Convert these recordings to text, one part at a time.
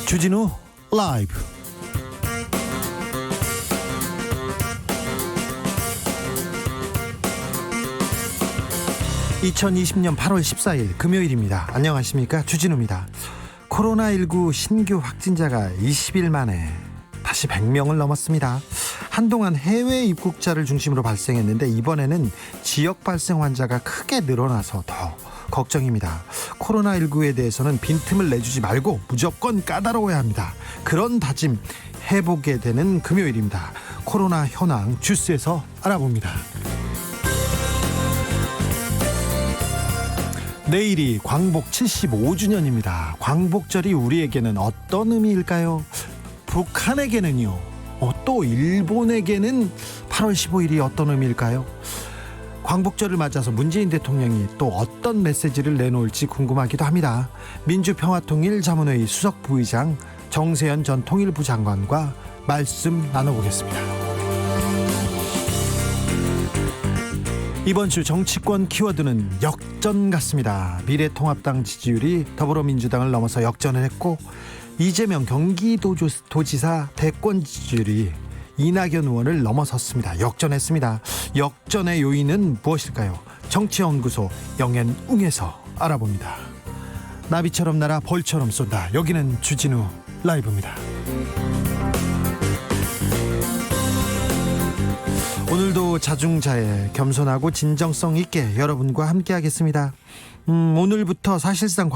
주진우 라이브. (2020년 8월 14일) 금요일입니다. 안녕하십니까, 주진우입니다. 코로나19 신규 확진자가 20일 만에 다시 100명을 넘었습니다. 한동안 해외 입국자를 중심으로 발생했는데 이번에는 지역 발생 환자가 크게 늘어나서 더 걱정입니다. 코로나19에 대해서는 빈틈을 내주지 말고 무조건 까다로워야 합니다. 그런 다짐 해보게 되는 금요일입니다. 코로나 현황 주스에서 알아봅니다. 내일이 광복 75주년입니다. 광복절이 우리에게는 어떤 의미일까요? 북한에게는요, 또 일본에게는 8월 15일이 어떤 의미일까요? 광복절을 맞아서 문재인 대통령이 또 어떤 메시지를 내놓을지 궁금하기도 합니다. 민주평화통일자문회의 수석부의장 정세현 전 통일부 장관과 말씀 나눠보겠습니다. 이번 주 정치권 키워드는 역전 같습니다. 미래통합당 지지율이 더불어민주당을 넘어서 역전을 했고, 이재명 경기도지사 대권 지지율이 이낙연 의원을 넘어섰습니다. 역전했습니다. 역전의 요인은 무엇일까요? 정치연구소 영앤웅에서 알아봅니다. 나비처럼 날아 벌처럼 쏜다. 여기는 주진우 라이브입니다. 오늘도 자중자애, 겸손하고 진정성 있게 여러분과 함께 하겠습니다. 오늘부터 사실상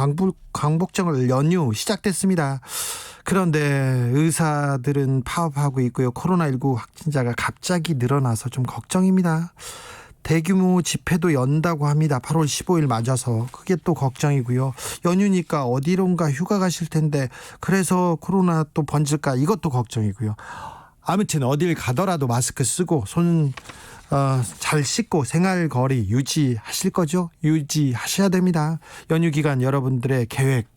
광복절 연휴 시작됐습니다. 그런데 의사들은 파업하고 있고요. 코로나19 확진자가 갑자기 늘어나서 좀 걱정입니다. 대규모 집회도 연다고 합니다. 8월 15일 맞아서 그게 또 걱정이고요. 연휴니까 어디론가 휴가 가실 텐데 그래서 코로나 또 번질까, 이것도 걱정이고요. 아무튼 어딜 가더라도 마스크 쓰고 손 잘 씻고 생활거리 유지하실 거죠? 유지하셔야 됩니다. 연휴 기간 여러분들의 계획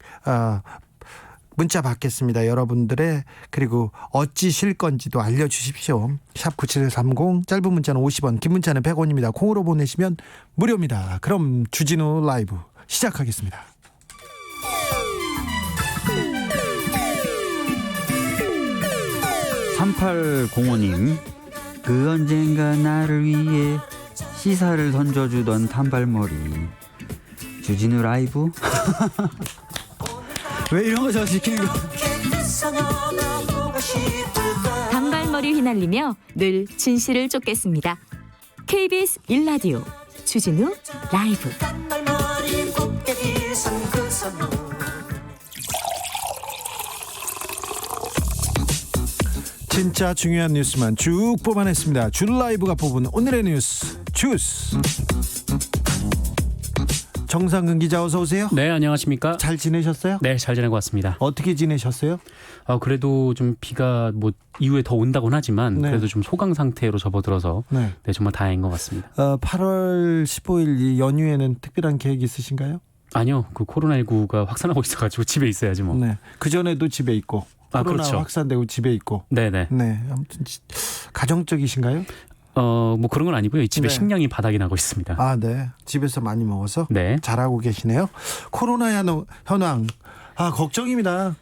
문자 받겠습니다. 여러분들의, 그리고 어찌 쉴 건지도 알려주십시오. 샵 9730, 짧은 문자는 50원, 긴 문자는 100원입니다. 콩으로 보내시면 무료입니다. 그럼 주진우 라이브 시작하겠습니다. (3805님) 그 언젠가 나를 위해 시사를 던져주던 단발머리 주진우 라이브. 왜 이런 거 저 시키는 거? 단발머리 휘날리며 늘 진실을 쫓겠습니다. KBS 1라디오 주진우 라이브. 진짜 중요한 뉴스만 쭉 뽑아냈습니다. 주 라이브가 뽑은 오늘의 뉴스 주스. 정상근 기자, 어서 오세요. 네, 안녕하십니까? 잘 지내셨어요? 네, 잘 지내고 왔습니다. 어떻게 지내셨어요? 그래도 좀 비가 이후에 더 온다고는 하지만 네. 그래도 좀 소강 상태로 접어들어서 네. 정말 다행인 것 같습니다. 8월 15일 이 연휴에는 특별한 계획 있으신가요? 아니요, 그 코로나19가 확산하고 있어가지고 집에 있어야지 뭐. 네. 그 전에도 집에 있고, 코로나 그렇죠. 확산되고 집에 있고. 네네. 네. 아무튼 가정적이신가요? 그런 건 아니고요. 이 집에 네. 식량이 바닥이 나고 있습니다. 아, 네. 집에서 많이 먹어서 네. 잘하고 계시네요. 코로나 현황, 걱정입니다.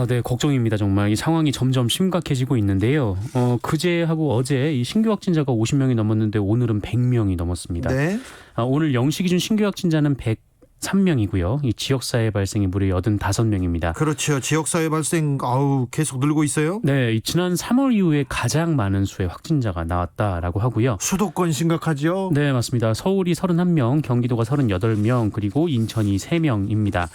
네, 걱정입니다. 정말 이 상황이 점점 심각해지고 있는데요. 그제하고 어제 이 신규 확진자가 50명이 넘었는데 오늘은 100명이 넘었습니다. 네. 오늘 0시 기준 신규 확진자는 103명이고요. 이 지역사회 발생이 무려 85명입니다. 그렇죠. 지역사회 발생 계속 늘고 있어요. 네, 이 지난 3월 이후에 가장 많은 수의 확진자가 나왔다라고 하고요. 수도권 심각하죠. 네, 맞습니다. 서울이 31명, 경기도가 38명, 그리고 인천이 3명입니다.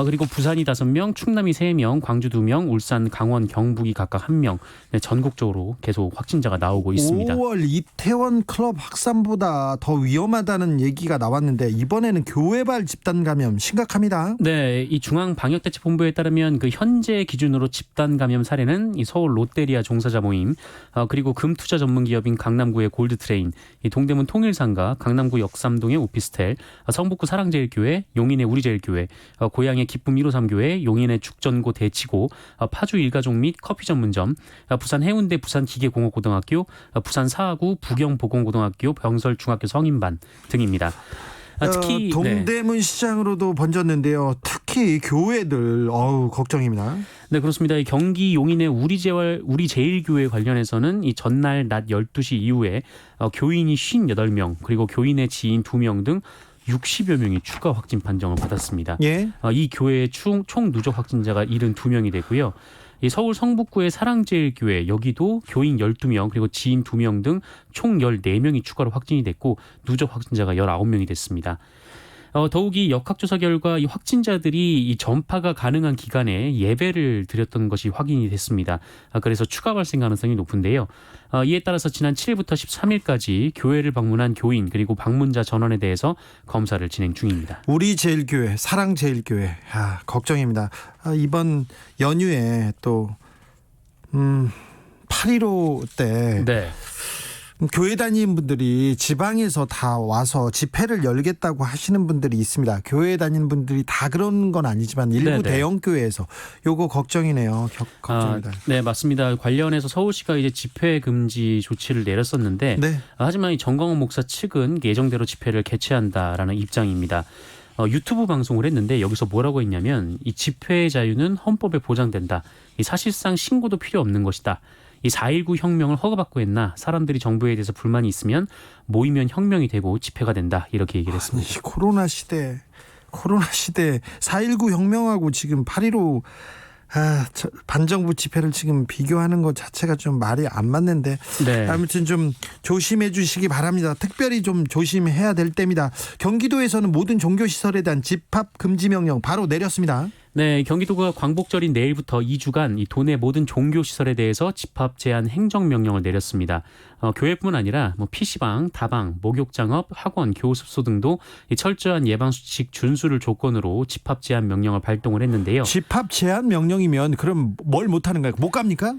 그리고 부산이 5명, 충남이 3명, 광주 2명, 울산, 강원, 경북이 각각 1명. 네, 전국적으로 계속 확진자가 나오고 있습니다. 5월 이태원 클럽 확산보다 더 위험하다는 얘기가 나왔는데 이번에는 교회발 집단 감염 심각합니다. 네, 이 중앙방역대책본부에 따르면 그 현재 기준으로 집단 감염 사례는 이 서울 롯데리아 종사자 모임, 그리고 금투자 전문 기업인 강남구의 골드트레인, 이 동대문 통일상가, 강남구 역삼동의 오피스텔, 성북구 사랑제일교회, 용인의 우리제일교회, 고양의 기쁨 153교회, 용인의 죽전고 대치고, 파주 일가족 및 커피 전문점, 부산 해운대 부산기계공업고등학교, 부산 사하구 부경보건고등학교 병설중학교 성인반 등입니다. 특히 동대문 시장으로도 번졌는데요. 특히 교회들 걱정입니다. 네, 그렇습니다. 이 경기 용인의 우리제일교회 관련해서는 이 전날 낮 12시 이후에 교인이 58명 그리고 교인의 지인 2명 등 60여 명이 추가 확진 판정을 받았습니다. 예. 이 교회의 총 누적 확진자가 72명이 되고요. 이 서울 성북구의 사랑제일교회 여기도 교인 12명 그리고 지인 2명 등 총 14명이 추가로 확진이 됐고 누적 확진자가 19명이 됐습니다. 더욱이 역학조사 결과 이 확진자들이 이 전파가 가능한 기간에 예배를 드렸던 것이 확인이 됐습니다. 그래서 추가 발생 가능성이 높은데요. 이에 따라서 지난 7일부터 13일까지 교회를 방문한 교인 그리고 방문자 전원에 대해서 검사를 진행 중입니다. 우리제일교회, 사랑제일교회 걱정입니다. 이번 연휴에 또 8.15 때 네. 교회 다니는 분들이 지방에서 다 와서 집회를 열겠다고 하시는 분들이 있습니다. 교회 다니는 분들이 다 그런 건 아니지만 일부 네네. 대형 교회에서 요거 걱정이네요. 걱정입니다. 네, 맞습니다. 관련해서 서울시가 이제 집회 금지 조치를 내렸었는데 네. 하지만 이 정광훈 목사 측은 예정대로 집회를 개최한다라는 입장입니다. 유튜브 방송을 했는데 여기서 뭐라고 했냐면 이 집회의 자유는 헌법에 보장된다. 이 사실상 신고도 필요 없는 것이다. 이 4.19 혁명을 허가받고 했나 사람들이 정부에 대해서 불만이 있으면 모이면 혁명이 되고 집회가 된다 이렇게 얘기를 했습니다. 아니, 코로나 시대 4.19 혁명하고 지금 8.15 반정부 집회를 지금 비교하는 것 자체가 좀 말이 안 맞는데 네. 아무튼 좀 조심해 주시기 바랍니다. 특별히 좀 조심해야 될 때입니다. 경기도에서는 모든 종교시설에 대한 집합 금지 명령 바로 내렸습니다. 네, 경기도가 광복절인 내일부터 2주간 이 도내 모든 종교시설에 대해서 집합 제한 행정명령을 내렸습니다. 교회뿐만 아니라 PC방, 다방, 목욕장업, 학원, 교습소 등도 이 철저한 예방수칙 준수를 조건으로 집합 제한 명령을 발동을 했는데요. 집합 제한 명령이면 그럼 뭘 못하는가요? 못 갑니까?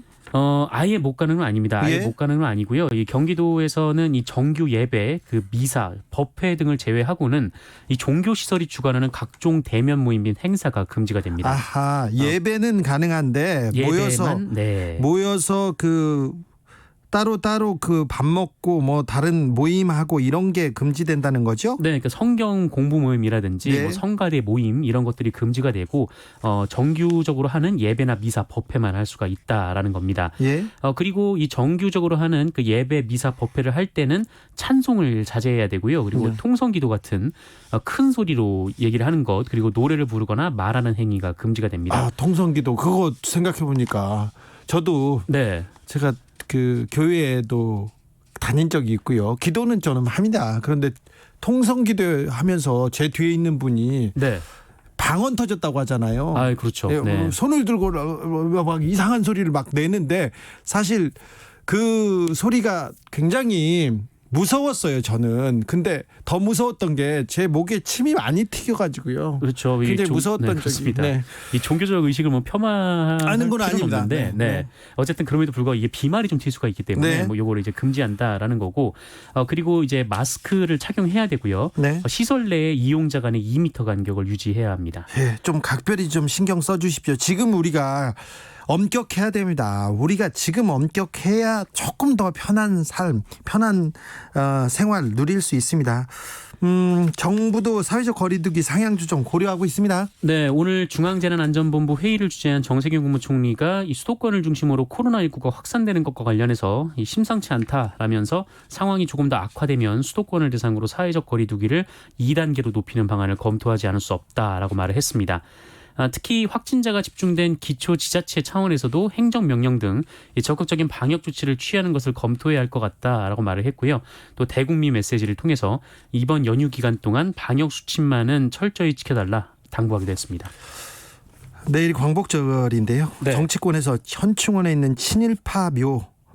아예 못 가는 건 아닙니다. 아예 예? 못 가는 건 아니고요. 이 경기도에서는 이 정규 예배, 그 미사, 법회 등을 제외하고는 이 종교 시설이 주관하는 각종 대면 모임 및 행사가 금지가 됩니다. 아하, 예배는 가능한데 예배만, 모여서 그 따로 그 밥 먹고 뭐 다른 모임하고 이런 게 금지된다는 거죠? 네, 그러니까 성경 공부 모임이라든지 네. 성가대 모임 이런 것들이 금지가 되고 정규적으로 하는 예배나 미사, 법회만 할 수가 있다라는 겁니다. 예. 그리고 이 정규적으로 하는 그 예배, 미사, 법회를 할 때는 찬송을 자제해야 되고요. 그리고 통성기도 같은 큰 소리로 얘기를 하는 것 그리고 노래를 부르거나 말하는 행위가 금지가 됩니다. 통성기도 그거 생각해 보니까 저도 네. 제가 그 교회에도 다닌 적이 있고요. 기도는 저는 합니다. 그런데 통성기도 하면서 제 뒤에 있는 분이 네. 방언 터졌다고 하잖아요. 아, 그렇죠. 네. 손을 들고 막 이상한 소리를 막 내는데 사실 그 소리가 굉장히 무서웠어요, 저는. 근데 더 무서웠던 게 제 목에 침이 많이 튀겨가지고요. 그렇죠. 굉장히 무서웠던 그렇습니다. 적이. 네. 이 종교적 의식을 폄하하는 건 아닙니다. 없는데, 네. 어쨌든 그럼에도 불구하고 이게 비말이 좀 튈 수가 있기 때문에 네. 요거를 이제 금지한다라는 거고, 그리고 이제 마스크를 착용해야 되고요. 네. 시설 내에 이용자 간의 2m 간격을 유지해야 합니다. 예, 좀 각별히 좀 신경 써주십시오. 지금 우리가 엄격해야 됩니다. 우리가 지금 엄격해야 조금 더 편한 삶, 편한 생활 누릴 수 있습니다. 정부도 사회적 거리두기 상향 조정 고려하고 있습니다. 네, 오늘 중앙재난안전본부 회의를 주재한 정세균 국무총리가 이 수도권을 중심으로 코로나19가 확산되는 것과 관련해서 이 심상치 않다라면서 상황이 조금 더 악화되면 수도권을 대상으로 사회적 거리두기를 2단계로 높이는 방안을 검토하지 않을 수 없다라고 말을 했습니다. 특히 확진자가 집중된 기초지자체 차원에서도 행정명령 등 적극적인 방역 조치를 취하는 것을 검토해야 할 것 같다라고 말을 했고요. 또 대국민 메시지를 통해서 이번 연휴 기간 동안 방역 수칙만은 철저히 지켜달라 당부하기도 했습니다. 내일 광복절인데요. 네. 정치권에서 현충원에 있는 친일파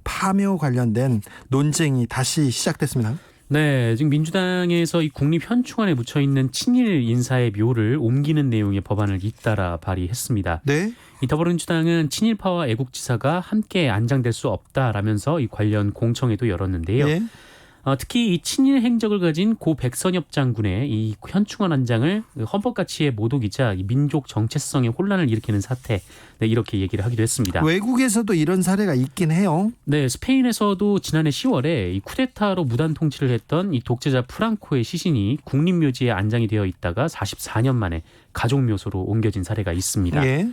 파묘 관련된 논쟁이 다시 시작됐습니다. 네, 지금 민주당에서 이 국립현충원에 묻혀 있는 친일 인사의 묘를 옮기는 내용의 법안을 잇따라 발의했습니다. 네. 이 더불어민주당은 친일파와 애국지사가 함께 안장될 수 없다라면서 이 관련 공청회도 열었는데요. 네. 특히 이 친일 행적을 가진 고 백선엽 장군의 이 현충원 한 장을 헌법 가치의 모독이자 이 민족 정체성의 혼란을 일으키는 사태, 네, 이렇게 얘기를 하기도 했습니다. 외국에서도 이런 사례가 있긴 해요. 네, 스페인에서도 지난해 10월에 이 쿠데타로 무단 통치를 했던 이 독재자 프랑코의 시신이 국립묘지에 안장이 되어 있다가 44년 만에 가족묘소로 옮겨진 사례가 있습니다. 예.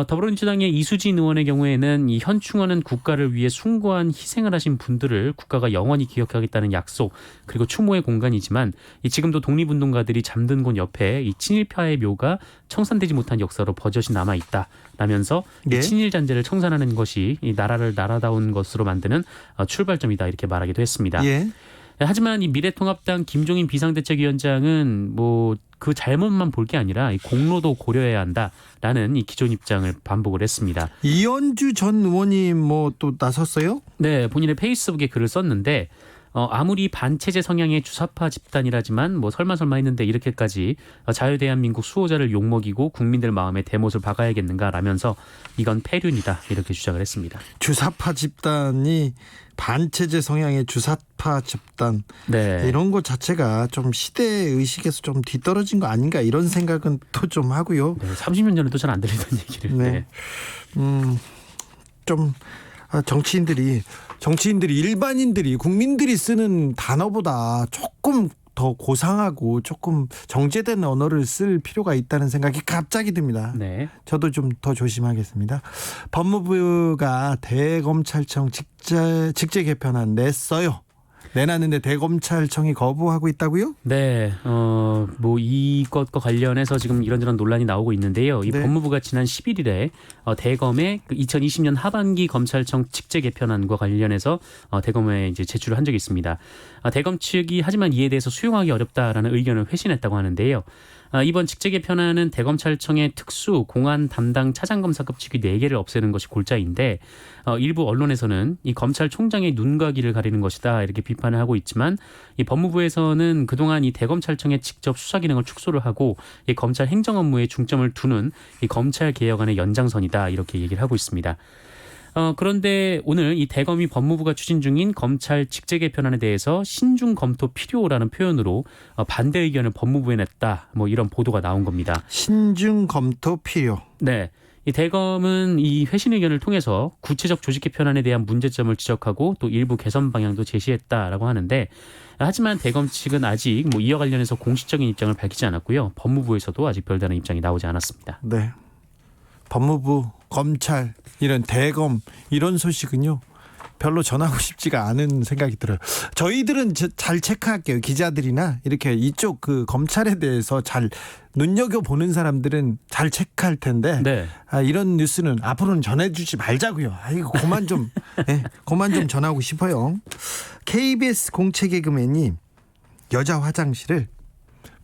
더불어민주당의 이수진 의원의 경우에는 이 현충원은 국가를 위해 숭고한 희생을 하신 분들을 국가가 영원히 기억하겠다는 약속 그리고 추모의 공간이지만 이 지금도 독립운동가들이 잠든 곳 옆에 이 친일파의 묘가 청산되지 못한 역사로 버젓이 남아 있다라면서 예. 이 친일 잔재를 청산하는 것이 이 나라를 나라다운 것으로 만드는 출발점이다 이렇게 말하기도 했습니다. 예. 하지만 이 미래통합당 김종인 비상대책위원장은 뭐 그 잘못만 볼 게 아니라 이 공로도 고려해야 한다라는 이 기존 입장을 반복을 했습니다. 이현주 전 의원님 뭐 또 나섰어요? 네, 본인의 페이스북에 글을 썼는데 아무리 반체제 성향의 주사파 집단이라지만 뭐 설마 했는데 이렇게까지 자유대한민국 수호자를 욕먹이고 국민들 마음에 대못을 박아야겠는가라면서 이건 폐륜이다 이렇게 주장을 했습니다. 주사파 집단이 반체제 성향의 주사파 집단 네. 이런 것 자체가 좀 시대 의식에서 좀 뒤떨어진 거 아닌가 이런 생각은 또 좀 하고요. 네, 30년 전에도 잘 안 들리던 얘기를. 네. 좀 정치인들이 일반인들이 국민들이 쓰는 단어보다 조금 더 고상하고 조금 정제된 언어를 쓸 필요가 있다는 생각이 갑자기 듭니다. 네. 저도 좀 더 조심하겠습니다. 법무부가 대검찰청 직제 개편안 냈어요. 내놨는데 대검찰청이 거부하고 있다고요? 네, 뭐 이것과 관련해서 지금 이런저런 논란이 나오고 있는데요. 이 네. 법무부가 지난 11일에 대검의 2020년 하반기 검찰청 직제 개편안과 관련해서 대검에 이제 제출을 한 적이 있습니다. 대검 측이 하지만 이에 대해서 수용하기 어렵다라는 의견을 회신했다고 하는데요. 이번 직제 개편안은 대검찰청의 특수 공안 담당 차장검사급 직위 4개를 없애는 것이 골자인데 일부 언론에서는 이 검찰총장의 눈과 귀를 가리는 것이다 이렇게 비판을 하고 있지만 이 법무부에서는 그동안 이 대검찰청의 직접 수사 기능을 축소를 하고 이 검찰 행정 업무에 중점을 두는 이 검찰 개혁안의 연장선이다 이렇게 얘기를 하고 있습니다. 그런데 오늘 이 대검이 법무부가 추진 중인 검찰 직제 개편안에 대해서 신중 검토 필요라는 표현으로 반대 의견을 법무부에 냈다. 뭐 이런 보도가 나온 겁니다. 신중 검토 필요. 네. 이 대검은 이 회신 의견을 통해서 구체적 조직 개편안에 대한 문제점을 지적하고 또 일부 개선 방향도 제시했다라고 하는데 하지만 대검 측은 아직 뭐 이와 관련해서 공식적인 입장을 밝히지 않았고요. 법무부에서도 아직 별다른 입장이 나오지 않았습니다. 네. 법무부, 검찰, 이런 대검 이런 소식은요. 별로 전하고 싶지가 않은 생각이 들어요. 저희들은 잘 체크할게요. 기자들이나 이렇게 이쪽 그 검찰에 대해서 잘 눈여겨보는 사람들은 잘 체크할 텐데 네. 이런 뉴스는 앞으로는 전해주지 말자고요. 이거 그만 좀 전하고 싶어요. KBS 공채 개그맨이 여자 화장실을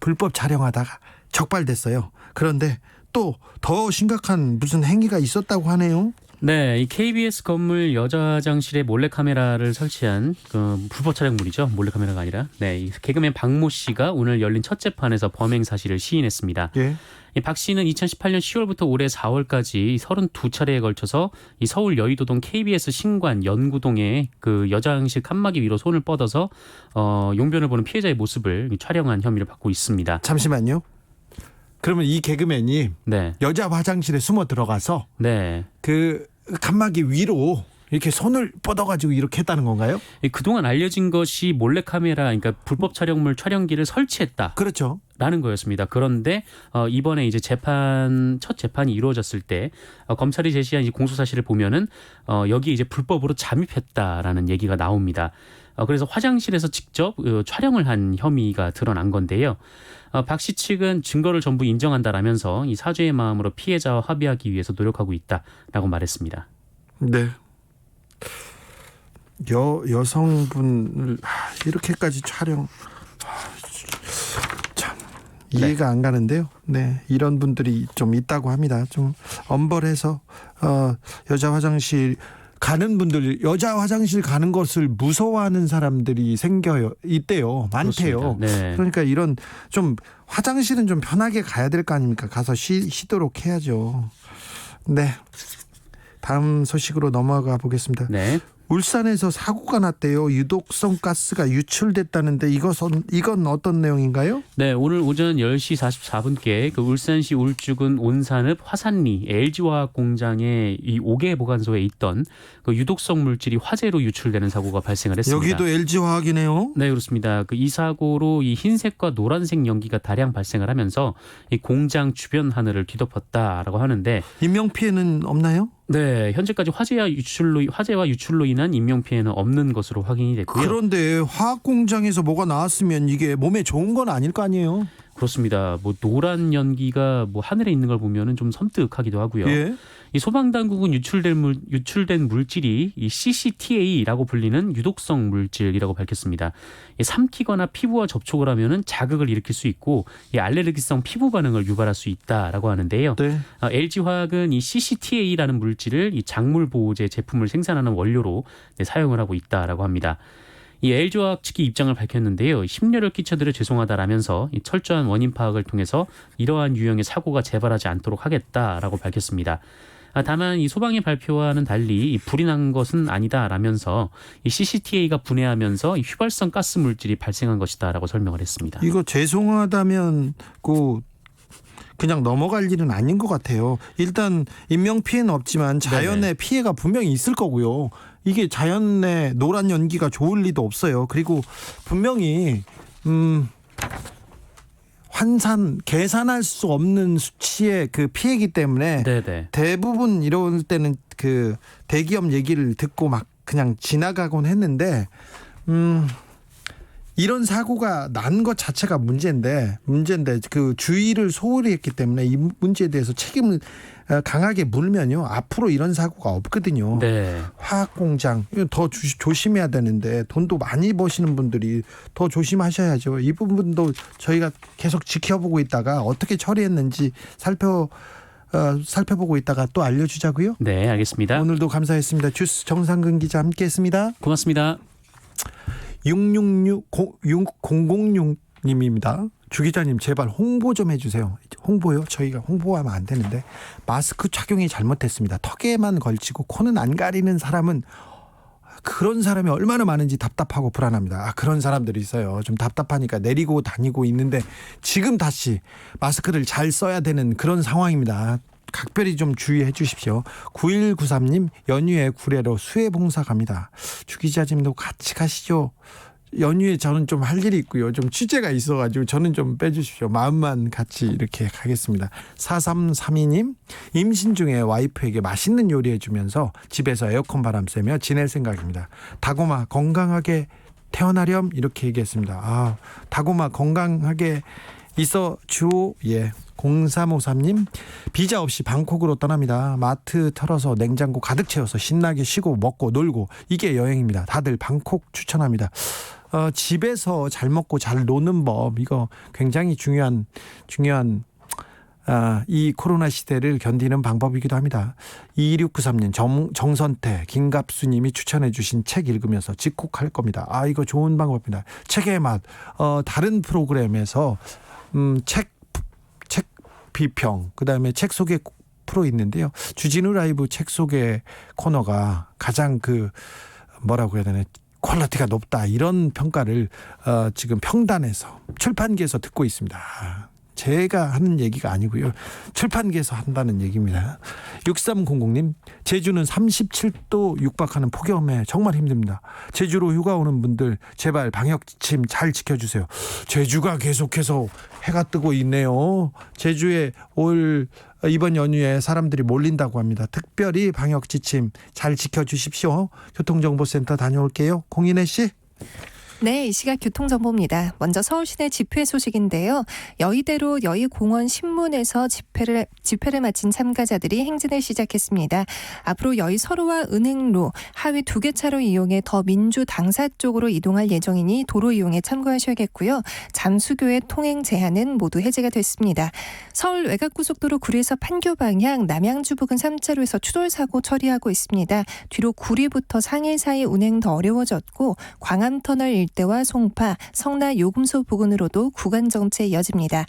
불법 촬영하다가 적발됐어요. 그런데 또 더 심각한 무슨 행위가 있었다고 하네요. 네, 이 KBS 건물 여자 화장실에 몰래카메라를 설치한 그 불법 촬영물이죠. 몰래카메라가 아니라. 네, 이 개그맨 박모 씨가 오늘 열린 첫 재판에서 범행 사실을 시인했습니다. 예. 이 박 씨는 2018년 10월부터 올해 4월까지 32차례에 걸쳐서 이 서울 여의도동 KBS 신관 연구동의 그 여자 화장실 칸막이 위로 손을 뻗어서 용변을 보는 피해자의 모습을 촬영한 혐의를 받고 있습니다. 잠시만요. 그러면 이 개그맨이 네, 여자 화장실에 숨어 들어가서 네. 그 칸막이 위로 이렇게 손을 뻗어가지고 이렇게 했다는 건가요? 그동안 알려진 것이 몰래카메라, 그러니까 불법 촬영물 촬영기를 설치했다. 그렇죠. 라는 거였습니다. 그런데 이번에 이제 첫 재판이 이루어졌을 때 검찰이 제시한 이 공소 사실을 보면은 여기 이제 불법으로 잠입했다라는 얘기가 나옵니다. 그래서 화장실에서 직접 촬영을 한 혐의가 드러난 건데요. 박 씨 측은 증거를 전부 인정한다라면서 이 사죄의 마음으로 피해자와 합의하기 위해서 노력하고 있다라고 말했습니다. 네. 여성분을 이렇게까지 촬영 참 이해가 안 가는데요. 네, 이런 분들이 좀 있다고 합니다. 좀 엄벌해서 여자 화장실 가는 분들, 여자 화장실 가는 것을 무서워하는 사람들이 있대요. 많대요. 네. 그러니까 이런 좀 화장실은 좀 편하게 가야 될 거 아닙니까? 가서 쉬도록 해야죠. 네. 다음 소식으로 넘어가 보겠습니다. 네. 울산에서 사고가 났대요. 유독성 가스가 유출됐다는데 이건 어떤 내용인가요? 네, 오늘 오전 10시 44분께 그 울산시 울주군 온산읍 화산리 LG화학 공장의 이 5개 보관소에 있던 그 유독성 물질이 화재로 유출되는 사고가 발생을 했습니다. 여기도 LG화학이네요. 네, 그렇습니다. 그 이 사고로 이 흰색과 노란색 연기가 다량 발생을 하면서 이 공장 주변 하늘을 뒤덮었다라고 하는데 인명 피해는 없나요? 네, 현재까지 화재와 유출로 인한 인명 피해는 없는 것으로 확인이 됐고요. 그런데 화학 공장에서 뭐가 나왔으면 이게 몸에 좋은 건 아닐 거 아니에요? 그렇습니다. 뭐 노란 연기가 뭐 하늘에 있는 걸 보면은 좀 섬뜩하기도 하고요. 예. 이 소방 당국은 유출된 물질이 이 CCTA라고 불리는 유독성 물질이라고 밝혔습니다. 삼키거나 피부와 접촉을 하면은 자극을 일으킬 수 있고 이 알레르기성 피부 반응을 유발할 수 있다라고 하는데요. 네. LG화학은 이 CCTA라는 물질을 이 작물 보호제 제품을 생산하는 원료로 사용을 하고 있다라고 합니다. 이 LG화학 측이 입장을 밝혔는데요. 심려를 끼쳐드려 죄송하다라면서 이 철저한 원인 파악을 통해서 이러한 유형의 사고가 재발하지 않도록 하겠다라고 밝혔습니다. 다만 이 소방의 발표와는 달리 이 불이 난 것은 아니다라면서 이 CCTA가 분해하면서 이 휘발성 가스 물질이 발생한 것이다라고 설명을 했습니다. 이거 죄송하다면 그냥 넘어갈 일은 아닌 것 같아요. 일단 인명 피해는 없지만 자연의 네네. 피해가 분명히 있을 거고요. 이게 자연의 노란 연기가 좋을 리도 없어요. 그리고 분명히 계산할 수 없는 수치의 그 피해이기 때문에 네네. 대부분 이럴 때는 그 대기업 얘기를 듣고 막 그냥 지나가곤 했는데 이런 사고가 난 것 자체가 문제인데 그 주의를 소홀히 했기 때문에 이 문제에 대해서 책임을 강하게 물면요 앞으로 이런 사고가 없거든요. 네. 화학공장 더 조심해야 되는데 돈도 많이 버시는 분들이 더 조심하셔야죠. 이 부분도 저희가 계속 지켜보고 있다가 어떻게 처리했는지 살펴보고 있다가 또 알려주자고요. 네, 알겠습니다. 오늘도 감사했습니다. 주스 정상근 기자 함께했습니다. 고맙습니다. 606님입니다. 주 기자님 제발 홍보 좀 해주세요. 홍보요? 저희가 홍보하면 안 되는데 마스크 착용이 잘못됐습니다. 턱에만 걸치고 코는 안 가리는 사람은 그런 사람이 얼마나 많은지 답답하고 불안합니다. 그런 사람들이 있어요. 좀 답답하니까 내리고 다니고 있는데 지금 다시 마스크를 잘 써야 되는 그런 상황입니다. 각별히 좀 주의해 주십시오. 9193님 연휴에 구례로 수해봉사 갑니다. 주 기자님도 같이 가시죠. 연휴에 저는 좀 할 일이 있고요. 좀 취재가 있어가지고 저는 좀 빼주십시오. 마음만 같이 이렇게 가겠습니다. 4332님 임신 중에 와이프에게 맛있는 요리해 주면서 집에서 에어컨 바람 쐬며 지낼 생각입니다. 다고마 건강하게 태어나렴 이렇게 얘기했습니다. 다고마 건강하게 있어 주오. 예. 0353님 비자 없이 방콕으로 떠납니다. 마트 털어서 냉장고 가득 채워서 신나게 쉬고 먹고 놀고 이게 여행입니다. 다들 방콕 추천합니다. 집에서 잘 먹고 잘 노는 법 이거 굉장히 중요한 이 코로나 시대를 견디는 방법이기도 합니다. 2693님 정선태 김갑수님이 추천해 주신 책 읽으면서 집콕할 겁니다. 이거 좋은 방법입니다. 책의 맛 다른 프로그램에서 책 비평 그다음에 책 소개 프로 있는데요. 주진우 라이브 책 소개 코너가 가장 뭐라고 해야 되나 퀄리티가 높다 이런 평가를 지금 평단에서 출판계에서 듣고 있습니다. 제가 하는 얘기가 아니고요. 출판계에서 한다는 얘기입니다. 6300님 제주는 37도 육박하는 폭염에 정말 힘듭니다. 제주로 휴가 오는 분들 제발 방역 지침 잘 지켜주세요. 제주가 계속해서 해가 뜨고 있네요. 제주에 이번 연휴에 사람들이 몰린다고 합니다. 특별히 방역 지침 잘 지켜주십시오. 교통정보센터 다녀올게요. 공인혜 씨. 네, 이 시각 교통정보입니다. 먼저 서울 시내 집회 소식인데요. 여의대로 여의공원 신문에서 집회를 마친 참가자들이 행진을 시작했습니다. 앞으로 여의 서로와 은행로 하위 2개 차로 이용해 더 민주 당사 쪽으로 이동할 예정이니 도로 이용에 참고하셔야겠고요. 잠수교의 통행 제한은 모두 해제가 됐습니다. 서울 외곽고속도로 구리에서 판교 방향 남양주 부근 3차로에서 추돌 사고 처리하고 있습니다. 뒤로 구리부터 상일 사이 운행 더 어려워졌고 광암터널 일대와 송파, 성나 요금소 부근으로도 구간 정체 이어집니다.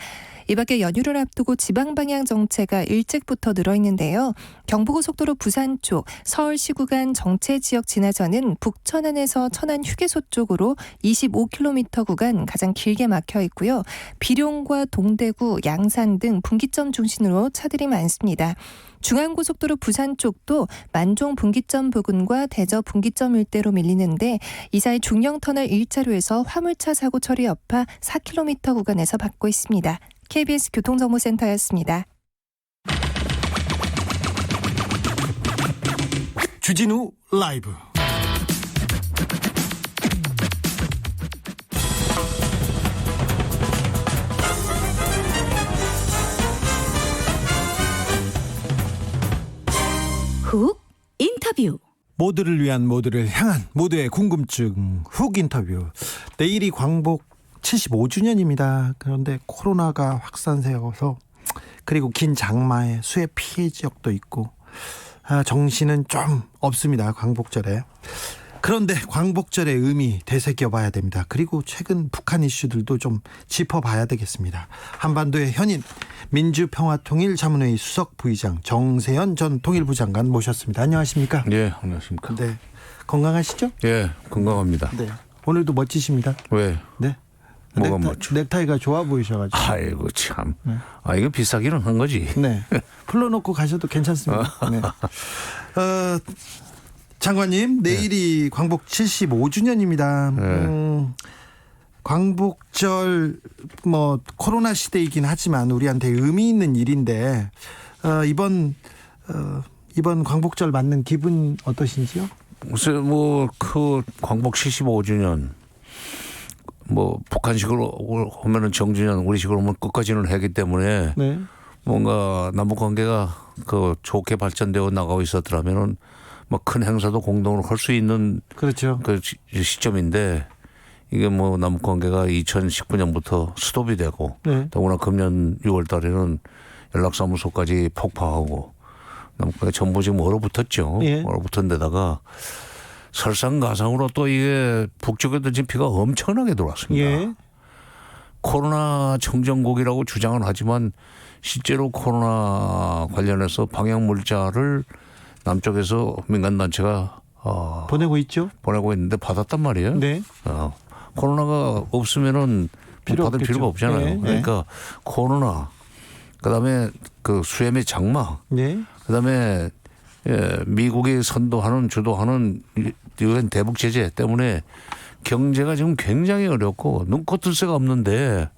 이 밖에 연휴를 앞두고 지방 방향 정체가 일찍부터 늘어있는데요. 경부고속도로 부산 쪽 서울시 구간 정체 지역 지나서는 북천안에서 천안 휴게소 쪽으로 25km 구간 가장 길게 막혀 있고요. 비룡과 동대구, 양산 등 분기점 중심으로 차들이 많습니다. 중앙고속도로 부산 쪽도 만종 분기점 부근과 대저 분기점 일대로 밀리는데 이 사이 중령터널 1차로에서 화물차 사고 처리 여파 4km 구간에서 받고 있습니다. KBS 교통정보센터였습니다. 주진우 라이브. 훅 인터뷰. 모두를 위한 모두를 향한 모두의 궁금증 훅 인터뷰. 내일이 광복 75주년입니다. 그런데 코로나가 확산세여서 그리고 긴 장마에 수해 피해 지역도 있고 정신은 좀 없습니다. 광복절에. 그런데 광복절의 의미 되새겨봐야 됩니다. 그리고 최근 북한 이슈들도 좀 짚어봐야 되겠습니다. 한반도의 현인 민주평화통일자문회의 수석 부의장 정세현 전 통일부 장관 모셨습니다. 안녕하십니까? 예, 안녕하십니까? 네, 건강하시죠? 예, 건강합니다. 네, 오늘도 멋지십니다. 왜? 네, 뭐가 멋져? 넥타이가 좋아 보이셔가지고. 아이고 참. 네. 이거 비싸기는 한 거지. 네, 풀러놓고 가셔도 괜찮습니다. 네. 장관님, 내일이 광복 75주년입니다. 광복절 코로나 시대이긴 하지만 우리한테 의미 있는 일인데 이번 광복절 맞는 기분 어떠신지요? 글쎄 그 광복 75주년 북한식으로 하면은 정주년, 우리식으로 하면 끝까지는 하기 때문에 네. 뭔가 남북 관계가 좋게 발전되어 나가고 있었더라면은 큰 행사도 공동으로 할 수 있는 그렇죠. 그 시점인데 이게 남북 관계가 2019년부터 스톱이 되고 네. 더구나 금년 6월 달에는 연락사무소까지 폭파하고 남북 관계 전부 지금 얼어붙었죠. 예. 얼어붙은 데다가 설상가상으로 또 이게 북쪽에도 지금 비가 엄청나게 들어왔습니다. 예. 코로나 청정국이라고 주장은 하지만 실제로 코로나 관련해서 방역 물자를 남쪽에서 민간단체가 보내고 있죠. 보내고 있는데 받았단 말이에요. 네. 코로나가 없으면은 받을 없겠죠. 필요가 없잖아요. 네. 그러니까 코로나, 그다음에 그 수해 및 장마, 네. 그다음에 미국이 주도하는 유엔 대북 제재 때문에 경제가 지금 굉장히 어렵고 눈코 뜰 새가 없는데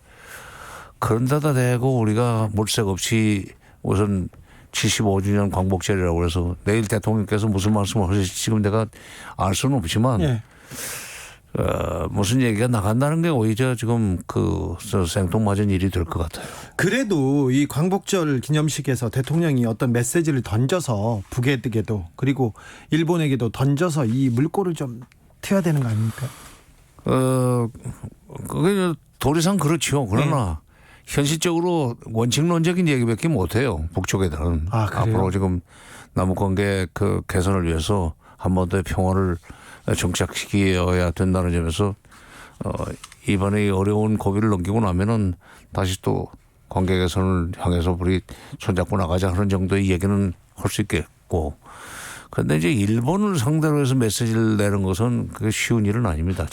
그런 데다 대고 우리가 물색 없이 우선 75주년 광복절이라고 해서 내일 대통령께서 무슨 말씀을 하실지 지금 내가 알 수는 없지만 예. 무슨 얘기가 나간다는 게 오히려 지금 생뚱맞은 일이 될 것 같아요. 그래도 이 광복절 기념식에서 대통령이 어떤 메시지를 던져서 북에게도 그리고 일본에게도 던져서 이 물꼬를 좀 트여야 되는 거 아닙니까? 그게 도리상 그렇죠. 그러나 현실적으로 원칙론적인 얘기밖에 못해요. 북쪽에들은. 그래요? 앞으로 지금 남북관계 개선을 위해서 한반도의 평화를 정착시켜야 된다는 점에서 이번에 어려운 고비를 넘기고 나면은 다시 또 관계 개선을 향해서 우리 손잡고 나가자 하는 정도의 얘기는 할 수 있겠고. 그런데 이제 일본을 상대로 해서 메시지를 내는 것은 그게 쉬운 일은 아닙니다.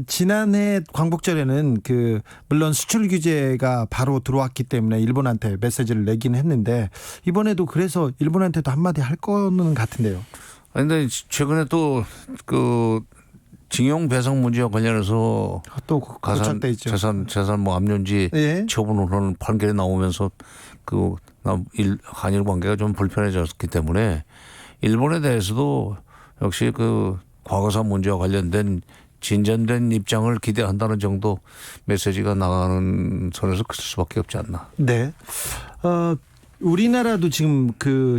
지난해 광복절에는 물론 수출 규제가 바로 들어왔기 때문에 일본한테 메시지를 내긴 했는데 이번에도 그래서 일본한테도 한마디 할 거는 같은데요. 그런데 최근에 또 징용 배상 문제와 관련해서 또 고착돼 있죠. 재산 압류지 예. 처분을 하는 판결이 나오면서 한일 관계가 좀 불편해졌기 때문에 일본에 대해서도 역시 과거사 문제와 관련된 진전된 입장을 기대한다는 정도 메시지가 나가는 선에서 클 수밖에 없지 않나. 네. 우리나라도 지금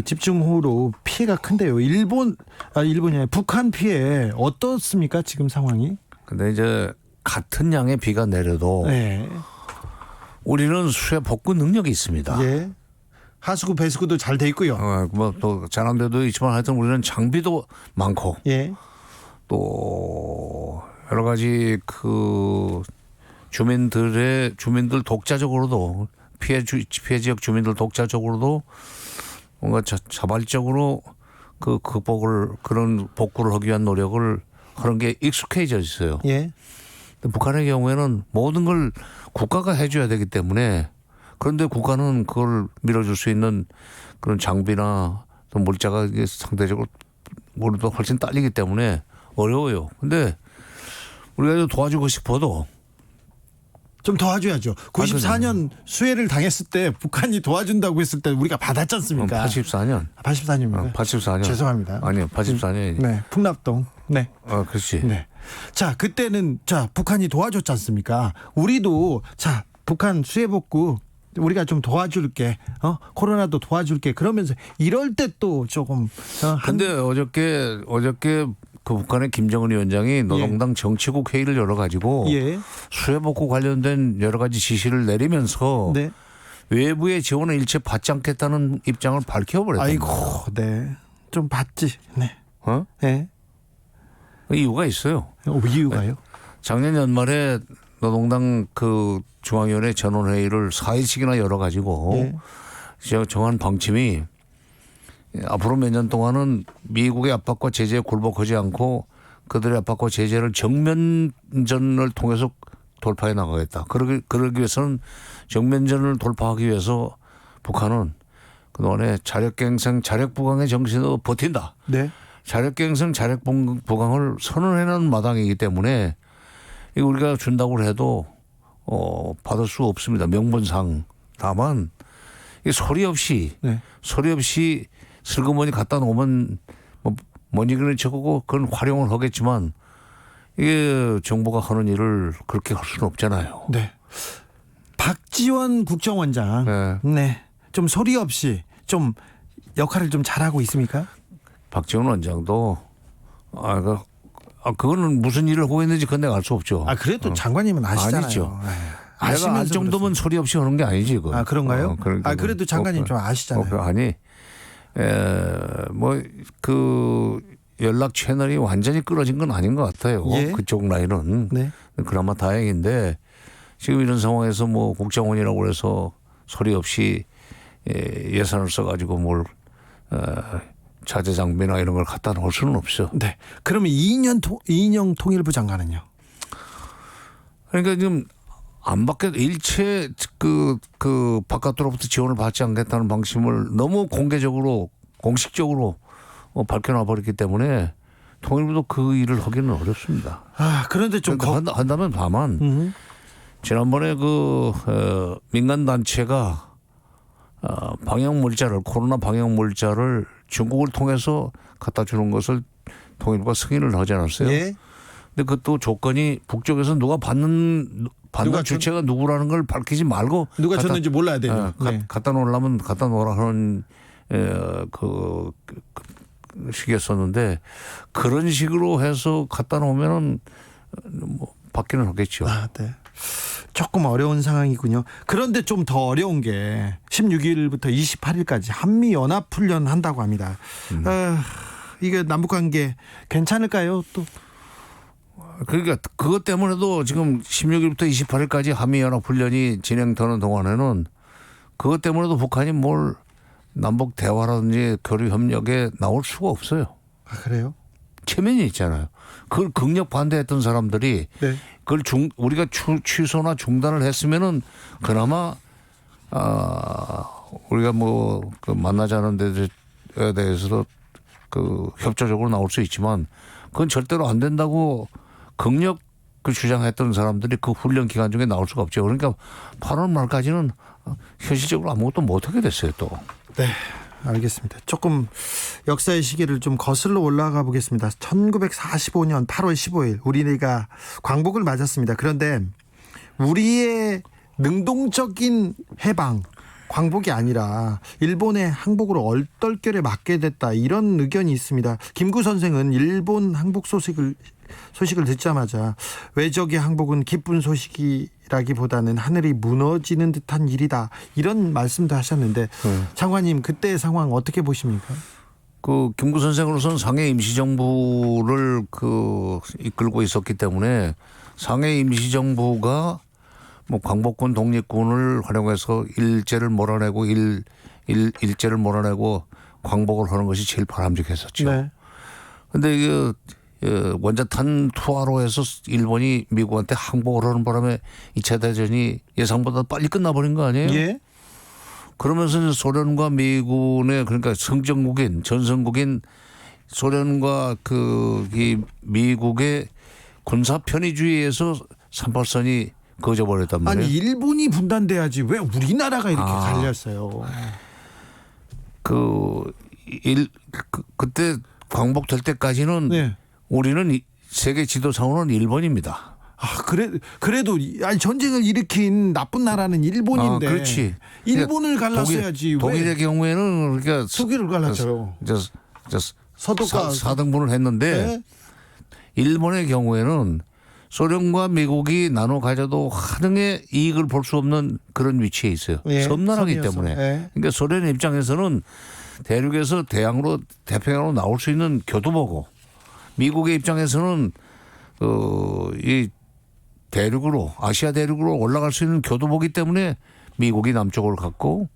집중호우로 피해가 큰데요. 일본이 아니라 북한 피해 어떻습니까? 지금 상황이? 근데 이제 같은 양의 비가 내려도 네. 우리는 수해 복구 능력이 있습니다. 예. 하수구 배수구도 잘 돼 있고요. 또 잘한 데도 있지만 하여튼 우리는 장비도 많고 예. 또 여러 가지 주민들 독자적으로도 피해 지역 주민들 독자적으로도 뭔가 자발적으로 그 극복을 그런 복구를 하기 위한 노력을 하는 게 익숙해져 있어요. 예. 근데 북한의 경우에는 모든 걸 국가가 해줘야 되기 때문에 그런데 국가는 그걸 밀어줄 수 있는 그런 장비나 또 물자가 이게 상대적으로 우리도 훨씬 딸리기 때문에 어려워요. 근데 우리가 좀 도와주고 싶어도 좀 도와줘야죠. 94년 수해를 당했을 때 북한이 도와준다고 했을 때 우리가 받았지 않습니까? 84년. 84년입니다. 84년. 죄송합니다. 아니요, 84년이. 네, 풍납동. 네. 그렇지. 네. 자, 그때는 북한이 도와줬지 않습니까? 우리도 북한 수해 복구 우리가 좀 도와줄게. 코로나도 도와줄게. 그러면서 이럴 때 또 조금 근데 어저께 그 북한의 김정은 위원장이 노동당 정치국 회의를 열어가지고 예. 수해 복구 관련된 여러 가지 지시를 내리면서 네. 외부의 지원을 일체 받지 않겠다는 입장을 밝혀버렸다. 아이고, 네. 좀 받지. 네. 네. 이유가 있어요. 이유가요? 작년 연말에 노동당 그 중앙위원회 전원회의를 4일씩이나 열어가지고 예. 정한 방침이 앞으로 몇 년 동안은 미국의 압박과 제재에 굴복하지 않고 그들의 압박과 제재를 정면전을 통해서 돌파해 나가겠다. 그러기 위해서는 정면전을 돌파하기 위해서 북한은 그동안에 자력갱생 자력부강의 정신으로 버틴다. 네. 자력갱생 자력부강을 선언해놓은 마당이기 때문에 이거 우리가 준다고 해도 받을 수 없습니다. 명분상. 다만 이게 소리 없이 슬그머니 갖다 놓으면 뭐니그는 저거고 그건 활용을 하겠지만 이게 정부가 하는 일을 그렇게 할 수는 없잖아요. 네. 박지원 국정원장. 네. 좀 소리 없이 좀 역할을 좀 잘하고 있습니까? 박지원 원장도 그거는 무슨 일을 하고 있는지 그건 내가 알 수 없죠. 그래도 장관님은 아시잖아요. 아니죠. 아시면서 내가 알 정도면 소리 없이 하는 게 아니지. 그거. 그런가요? 그러니까 그래도 장관님 좀 아시잖아요. 아니, 그 연락 채널이 완전히 끊어진 건 아닌 것 같아요. 예. 그쪽 라인은. 네. 그나마 다행인데 지금 이런 상황에서 뭐 국정원이라고 해서 소리 없이 예산을 써가지고 뭘 자재 장비나 이런 걸 갖다 놓을 수는 없어. 네. 그러면 이인영 통일부 장관은요? 그러니까 지금 안 받게 일체 그 바깥으로부터 지원을 받지 않겠다는 방침을 너무 공식적으로 밝혀놔 버렸기 때문에 통일부도 그 일을 하기는 어렵습니다. 그런데 좀 한다면 다만 지난번에 민간 단체가 코로나 방역 물자를 중국을 통해서 갖다 주는 것을 통일부가 승인을 하지 않았어요. 예. 근데 그것도 조건이 북쪽에서 누가 받는 주체가 누구라는 걸 밝히지 말고 누가 줬는지 몰라야 돼요. 갖다 놓으려면 갖다 놓으라 하는 식이었었는데 그런 식으로 해서 갖다 놓으면은 뭐 받기는 하겠죠. 네. 조금 어려운 상황이군요. 그런데 좀 더 어려운 게 16일부터 28일까지 한미 연합 훈련 한다고 합니다. 이게 남북 관계 괜찮을까요? 또 그러니까 그것 때문에도 지금 16일부터 28일까지 한미 연합 훈련이 진행되는 동안에는 그것 때문에도 북한이 뭘 남북 대화라든지 교류 협력에 나올 수가 없어요. 그래요? 체면이 있잖아요. 그걸 극력 반대했던 사람들이 그걸 우리가 취소나 중단을 했으면은 그나마 우리가 그 만나자는 데에 대해서도 협조적으로 나올 수 있지만 그건 절대로 안 된다고 극력 주장했던 사람들이 그 훈련 기간 중에 나올 수가 없죠. 그러니까 8월 말까지는 현실적으로 아무것도 못하게 됐어요 또. 네. 알겠습니다. 조금 역사의 시계를 좀 거슬러 올라가 보겠습니다. 1945년 8월 15일 우리가 광복을 맞았습니다. 그런데 우리의 능동적인 해방 광복이 아니라 일본의 항복으로 얼떨결에 맞게 됐다 이런 의견이 있습니다. 김구 선생은 일본 항복 소식을 듣자마자 외적의 항복은 기쁜 소식이라기보다는 하늘이 무너지는 듯한 일이다 이런 말씀도 하셨는데 장관님 그때의 상황 어떻게 보십니까? 김구 선생으로서는 상해 임시정부를 이끌고 있었기 때문에 상해 임시정부가 뭐 광복군 독립군을 활용해서 일제를 몰아내고 일제를 몰아내고 광복을 하는 것이 제일 바람직했었죠. 네. 근데 그 원자탄 투하로 해서 일본이 미국한테 항복을 하는 바람에 2차 대전이 예상보다 빨리 끝나버린 거 아니에요? 예. 그러면서 이제 소련과 미군의 그러니까 성전국인 전성국인 소련과 이 미국의 군사 편의주의에서 38선이 그어져버렸단 말이에요. 아니 일본이 분단돼야지 왜 우리나라가 이렇게 갈렸어요? 그때 광복될 때까지는 네. 우리는 세계 지도상으로는 일본입니다. 그래도 아니 전쟁을 일으킨 나쁜 나라는 일본인데. 그렇지. 일본을 갈랐어야지. 독일의 왜 경우에는 그러니까 수기를 갈랐어요. 서독과 4등분을 했는데 네. 일본의 경우에는 소련과 미국이 나눠 가져도 하등의 이익을 볼 수 없는 그런 위치에 있어요. 예, 섬나라기 섬이어서. 때문에. 예. 그러니까 소련 입장에서는 대륙에서 태평양으로 나올 수 있는 교두보고 미국의 입장에서는 이 대륙으로 아시아 대륙으로 올라갈 수 있는 교두보기 때문에 미국이 남쪽을 갖고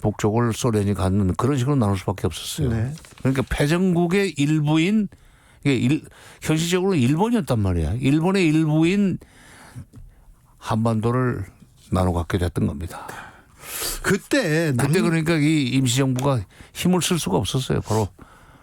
북쪽을 소련이 갖는 그런 식으로 나눌 수밖에 없었어요. 네. 그러니까 패전국의 일부인 현실적으로 일본이었단 말이야. 일본의 일부인 한반도를 나눠 갖게 됐던 겁니다. 그때 그러니까 이 임시정부가 힘을 쓸 수가 없었어요. 바로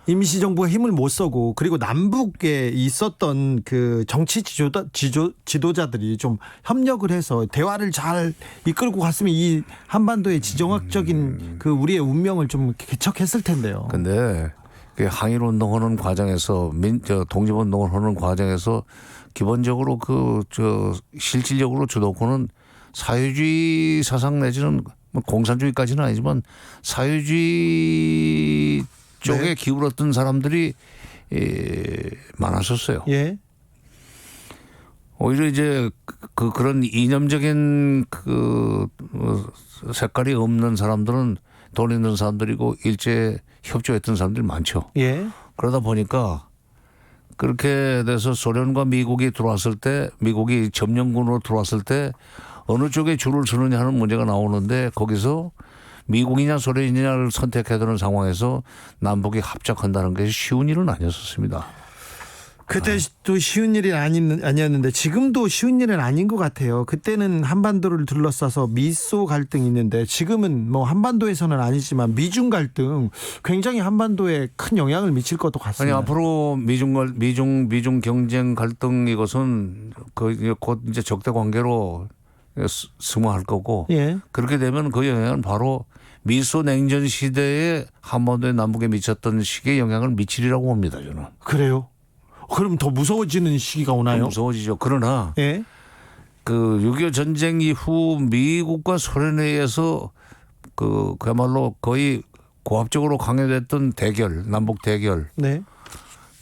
임시정부가 힘을 못 쓰고 그리고 남북에 있었던 그 정치 지도자들이 좀 협력을 해서 대화를 잘 이끌고 갔으면 이 한반도의 지정학적인 그 우리의 운명을 좀 개척했을 텐데요. 근데 그 항일 운동하는 과정에서 독립운동을 하는 과정에서 기본적으로 실질적으로 주도권은 사회주의 사상 내지는 뭐 공산주의까지는 아니지만 사회주의 쪽에 네. 기울었던 사람들이 많았었어요. 예. 오히려 이제 그런 이념적인 색깔이 없는 사람들은 돈 있는 사람들이고 일제에 협조했던 사람들이 많죠. 예. 그러다 보니까 그렇게 돼서 소련과 미국이 들어왔을 때 미국이 점령군으로 들어왔을 때 어느 쪽에 줄을 서느냐 하는 문제가 나오는데 거기서 미국이냐 소련이냐를 선택해야 되는 상황에서 남북이 합작한다는 것이 쉬운 일은 아니었습니다. 그때도 쉬운 일이 아니었는데 지금도 쉬운 일은 아닌 것 같아요. 그때는 한반도를 둘러싸서 미소 갈등이 있는데 지금은 뭐 한반도에서는 아니지만 미중 갈등 굉장히 한반도에 큰 영향을 미칠 것도 같습니다. 아니 앞으로 미중 경쟁 갈등 이것은 곧 이제 적대 관계로 승화할 거고 예. 그렇게 되면 그 영향은 바로 미소 냉전 시대에 한반도에 남북에 미쳤던 식의 영향을 미치리라고 봅니다. 저는. 그래요? 그럼 더 무서워지는 시기가 오나요? 무서워지죠. 그러나 예. 6.25 전쟁 이후 미국과 소련에 의해서 그야말로 거의 고압적으로 강요됐던 남북 대결 네.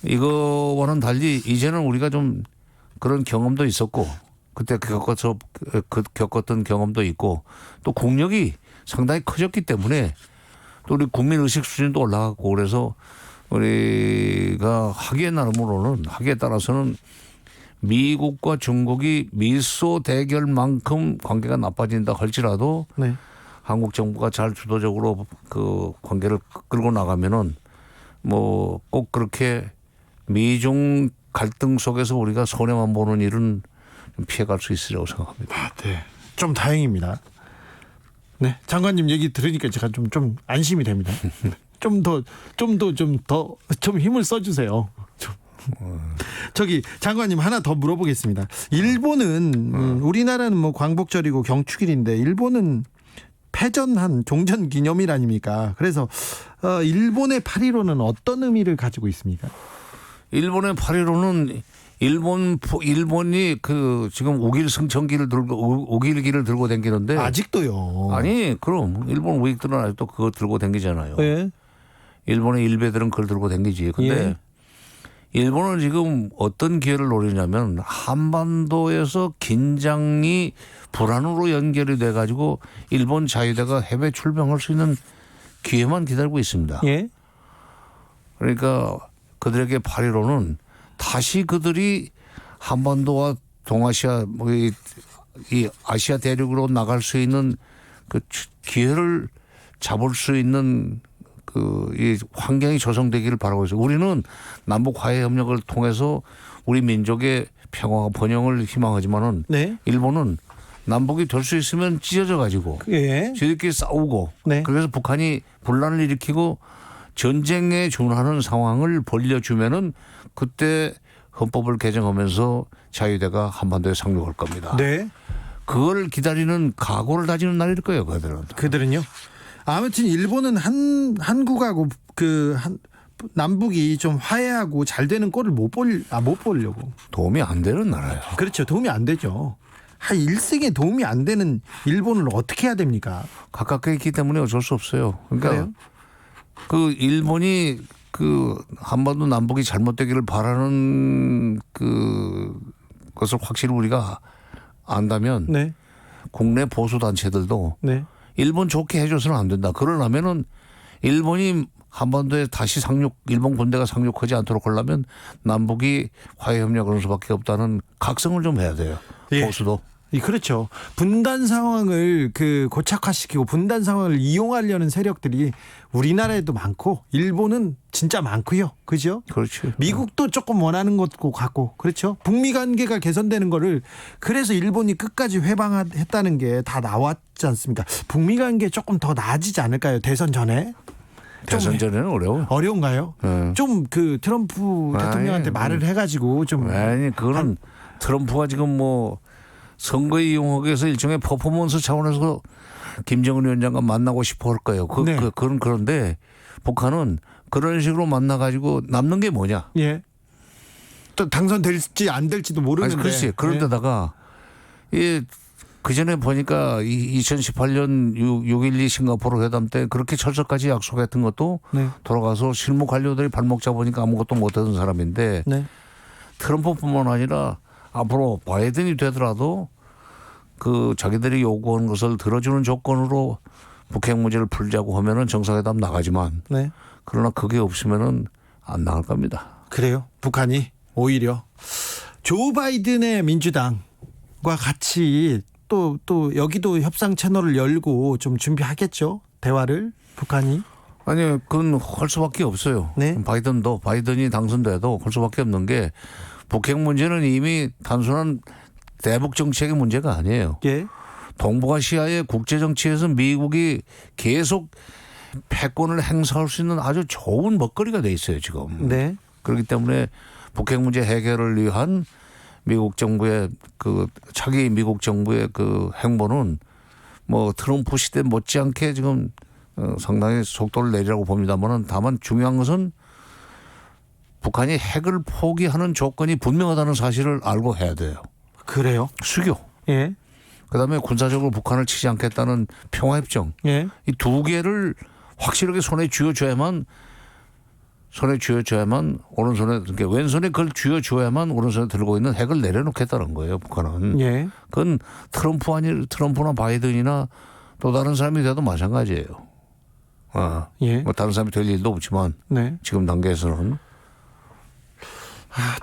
이거와는 달리 이제는 우리가 좀 그런 경험도 있었고 그때 겪었던 경험도 있고 또 국력이 상당히 커졌기 때문에 또 우리 국민 의식 수준도 올라가고 그래서 우리가 하기에 따라서는 미국과 중국이 미소 대결만큼 관계가 나빠진다 할지라도 네. 한국 정부가 잘 주도적으로 그 관계를 끌고 나가면은 뭐 꼭 그렇게 미중 갈등 속에서 우리가 손해만 보는 일은 피해갈 수 있으리라고 생각합니다. 네. 좀 다행입니다. 네. 장관님 얘기 들으니까 제가 좀 안심이 됩니다. 좀 더 힘을 써주세요. 저기 장관님 하나 더 물어보겠습니다. 일본은 우리나라는 뭐 광복절이고 경축일인데 일본은 패전한 종전 기념일 아닙니까? 그래서 일본의 8.15는 어떤 의미를 가지고 있습니까? 일본의 8.15는 일본이 지금 우길기를 들고 다니는데 아직도요. 아니 그럼 일본 우익들은 아직도 그거 들고 다니잖아요. 예. 일본의 일베들은 그걸 들고 다니지. 근데 예. 일본은 지금 어떤 기회를 노리냐면 한반도에서 긴장이 불안으로 연결이 돼 가지고 일본 자위대가 해외 출병할 수 있는 기회만 기다리고 있습니다. 예. 그러니까 그들에게 8.15는 다시 그들이 한반도와 동아시아 이 아시아 대륙으로 나갈 수 있는 그 기회를 잡을 수 있는 그 이 환경이 조성되기를 바라고 있어요. 우리는 남북 화해 협력을 통해서 우리 민족의 평화와 번영을 희망하지만은 네. 일본은 남북이 될 수 있으면 찢어져 가지고 예. 저희들끼리 싸우고 네. 그래서 북한이 분란을 일으키고 전쟁에 준하는 상황을 벌려주면은 그때 헌법을 개정하면서 자유대가 한반도에 상륙할 겁니다. 네. 그걸 기다리는 각오를 다지는 날일 거예요, 그들은. 그들은요. 아무튼 일본은 한국하고 남북이 좀 화해하고 잘 되는 꼴을 못 보려고. 도움이 안 되는 나라예요. 그렇죠. 도움이 안 되죠. 일생에 도움이 안 되는 일본을 어떻게 해야 됩니까? 가깝게 있기 때문에 어쩔 수 없어요. 그러니까 그래요? 그 일본이 그 한반도 남북이 잘못되기를 바라는 그 것을 확실히 우리가 안다면 네. 국내 보수 단체들도 네. 일본 좋게 해줘서는 안 된다. 그러려면은 일본이 한반도에 다시 일본 군대가 상륙하지 않도록 하려면 남북이 화해 협력을 하는 수밖에 없다는 각성을 좀 해야 돼요. 예. 보수도. 그렇죠. 분단 상황을 고착화시키고 분단 상황을 이용하려는 세력들이 우리나라에도 많고 일본은 진짜 많고요. 그죠? 그렇지. 미국도 조금 원하는 것 같고 그렇죠. 북미 관계가 개선되는 거를 그래서 일본이 끝까지 회방했다는 게 다 나왔지 않습니까? 북미 관계 조금 더 나아지지 않을까요? 대선 전에? 대선 전에는 어려워. 어려운가요? 네. 좀 트럼프 대통령한테 말을 해가지고 좀 아니 그거는 트럼프가 지금 뭐 선거에 이용하기 위해서 일종의 퍼포먼스 차원에서 김정은 위원장과 만나고 싶어 할 거예요. 네. 그런데 북한은 그런 식으로 만나가지고 남는 게 뭐냐? 예. 또 당선될지 안 될지도 모르는데. 아니, 그렇지. 그런데다가 그 전에 보니까 2018년 6.12 싱가포르 회담 때 그렇게 철석까지 약속했던 것도 네. 돌아가서 실무 관료들이 발목 잡으니까 아무것도 못하던 사람인데 네. 트럼프뿐만 아니라 앞으로 바이든이 되더라도 그 자기들이 요구하는 것을 들어주는 조건으로 북핵 문제를 풀자고 하면은 정상회담 나가지만 네. 그러나 그게 없으면은 안 나갈 겁니다. 그래요. 북한이 오히려 조 바이든의 민주당과 같이 또 여기도 협상 채널을 열고 좀 준비하겠죠. 대화를 북한이. 아니 그건 할 수밖에 없어요. 네. 바이든이 당선돼도 할 수밖에 없는 게 북핵 문제는 이미 단순한 대북 정책의 문제가 아니에요. 예. 동북아시아의 국제 정치에서 미국이 계속 패권을 행사할 수 있는 아주 좋은 먹거리가 돼 있어요 지금. 네. 그렇기 때문에 북핵 문제 해결을 위한 미국 정부의 차기 미국 정부의 그 행보는 뭐 트럼프 시대 못지않게 지금 상당히 속도를 내리라고 봅니다만은 다만 중요한 것은 북한이 핵을 포기하는 조건이 분명하다는 사실을 알고 해야 돼요. 그래요. 수교. 예. 그다음에 군사적으로 북한을 치지 않겠다는 평화협정. 예. 이 두 개를 확실하게 손에 쥐어줘야만 오른손에 그러니까 왼손에 그걸 쥐어줘야만 오른손에 들고 있는 핵을 내려놓겠다는 거예요. 북한은. 예. 그건 트럼프나 바이든이나 또 다른 사람이 돼도 마찬가지예요. 예. 뭐 다른 사람이 될 일도 없지만 네. 지금 단계에서는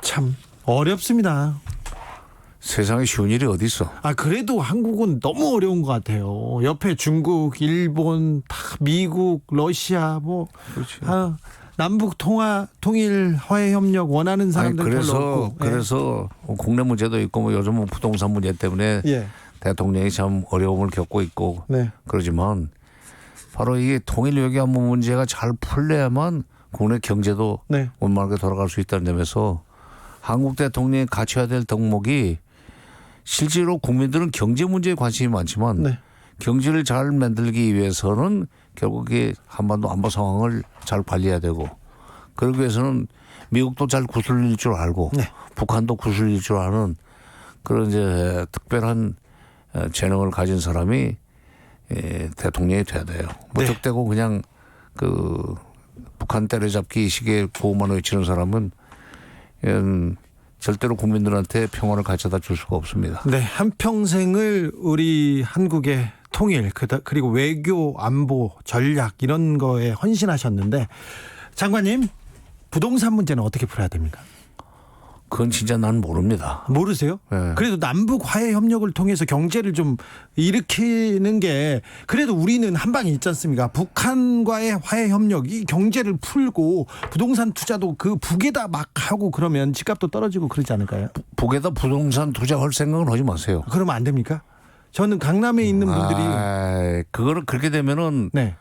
참 어렵습니다. 세상에 쉬운 일이 어디 있어? 그래도 한국은 너무 어려운 것 같아요. 옆에 중국, 일본, 다 미국, 러시아 그렇지. 남북 통일 화해 협력 원하는 사람들 별로 없고. 그래서 국내 문제도 있고 뭐 요즘은 부동산 문제 때문에 예. 대통령이 참 어려움을 겪고 있고 네. 그러지만 바로 이게 통일 외교안보 문제가 잘 풀려야만 국내 경제도 네. 원만하게 돌아갈 수 있다는 점에서 한국 대통령이 갖춰야 될 덕목이 실제로 국민들은 경제 문제에 관심이 많지만 네. 경제를 잘 만들기 위해서는 결국에 한반도 안보 상황을 잘 관리해야 되고 그러기 위해서는 미국도 잘 구슬릴 줄 알고 네. 북한도 구슬릴 줄 아는 그런 이제 특별한 재능을 가진 사람이 대통령이 돼야 돼요. 무턱대고 그냥 그 북한 때려잡기 식의 구호만 외치는 사람은 절대로 국민들한테 평화를 가져다 줄 수가 없습니다. 네, 한평생을 우리 한국의 통일 그리고 외교 안보 전략 이런 거에 헌신하셨는데 장관님 부동산 문제는 어떻게 풀어야 됩니까? 그건 진짜 난 모릅니다. 모르세요? 네. 그래도 남북 화해 협력을 통해서 경제를 좀 일으키는 게 그래도 우리는 한 방이 있지 않습니까? 북한과의 화해 협력이 경제를 풀고 부동산 투자도 그 북에다 막 하고 그러면 집값도 떨어지고 그러지 않을까요? 북에다 부동산 투자할 생각은 하지 마세요. 그러면 안 됩니까? 저는 강남에 있는 분들이 그거는 그렇게 되면은 네,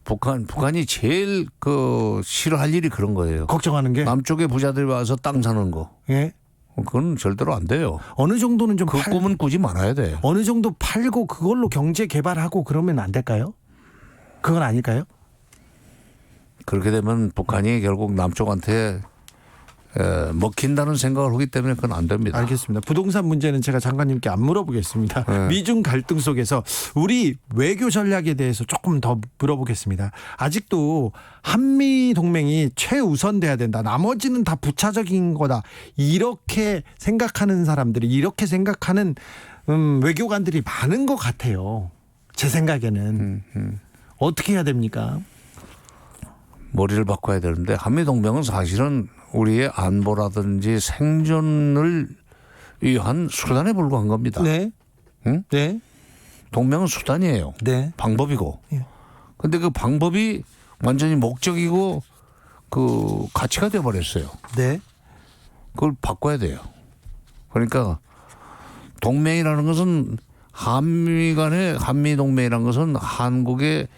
북한이 제일 그 싫어할 일이 그런 거예요. 걱정하는 게 남쪽의 부자들이 와서 땅 사는 거. 예. 그건 절대로 안 돼요. 어느 정도는 좀 그 꿈은 꾸지 말아야 돼. 어느 정도 팔고 그걸로 경제 개발하고 그러면 안 될까요? 그건 아닐까요? 그렇게 되면 북한이 결국 남쪽한테 먹힌다는 생각을 하기 때문에 그건 안 됩니다. 알겠습니다. 부동산 문제는 제가 장관님께 안 물어보겠습니다. 네. 미중 갈등 속에서 우리 외교 전략에 대해서 조금 더 물어보겠습니다. 아직도 한미 동맹이 최우선돼야 된다. 나머지는 다 부차적인 거다. 이렇게 생각하는 사람들이 이렇게 생각하는 외교관들이 많은 것 같아요. 제 생각에는 어떻게 해야 됩니까? 머리를 바꿔야 되는데 한미동맹은 사실은 우리의 안보라든지 생존을 위한 수단에 불과한 겁니다. 네, 응? 네, 동맹은 수단이에요. 네. 방법이고. 예. 근데 그 방법이 완전히 목적이고 그 가치가 되어버렸어요. 네. 그걸 바꿔야 돼요. 그러니까 동맹이라는 것은 한미 간의 한미 동맹이라는 것은 한국의